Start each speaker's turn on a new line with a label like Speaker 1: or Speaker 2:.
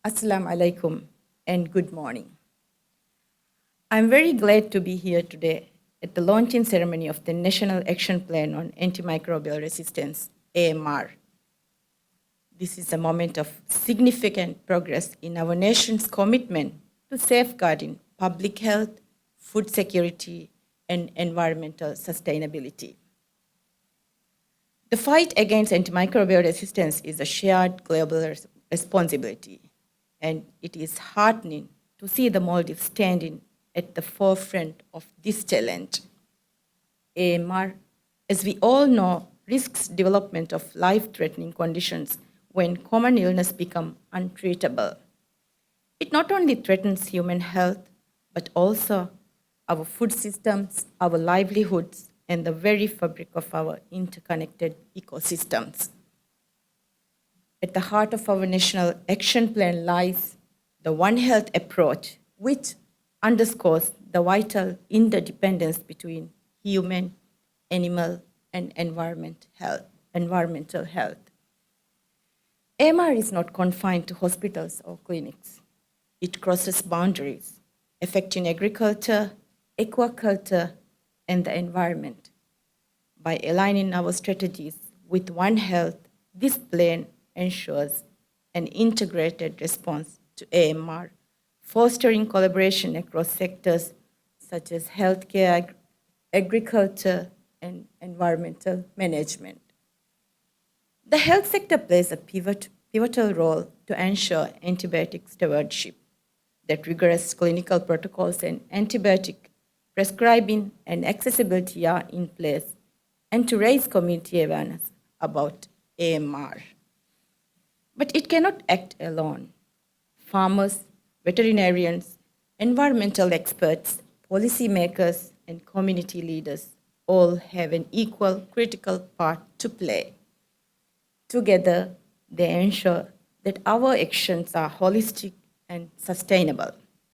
Speaker 1: Assalamu alaikum and good morning. I'm very glad to be here today at the launching ceremony of the National Action Plan on Antimicrobial Resistance, AMR. This is a moment of significant progress in our nation's commitment to safeguarding public health, food security, and environmental sustainability. The fight against antimicrobial resistance is a shared global responsibility, and it is heartening to see the Maldives standing at the forefront of this challenge. AMR, as we all know, risks development of life-threatening conditions when common illness become untreatable. It not only threatens human health, but also our food systems, our livelihoods, and the very fabric of our interconnected ecosystems. At the heart of our national action plan lies the One Health approach, which underscores the vital interdependence between human, animal, and environmental health. AMR is not confined to hospitals or clinics. It crosses boundaries, affecting agriculture, aquaculture, and the environment. By aligning our strategies with One Health, this plan ensures an integrated response to AMR, fostering collaboration across sectors such as healthcare, agriculture, and environmental management. The health sector plays a pivotal role to ensure antibiotic stewardship, that rigorous clinical protocols and antibiotic prescribing and accessibility are in place, and to raise community awareness about AMR. But it cannot act alone. Farmers, veterinarians, environmental experts, policymakers, and community leaders all have an equal critical part to play. Together, they ensure that our actions are holistic and sustainable.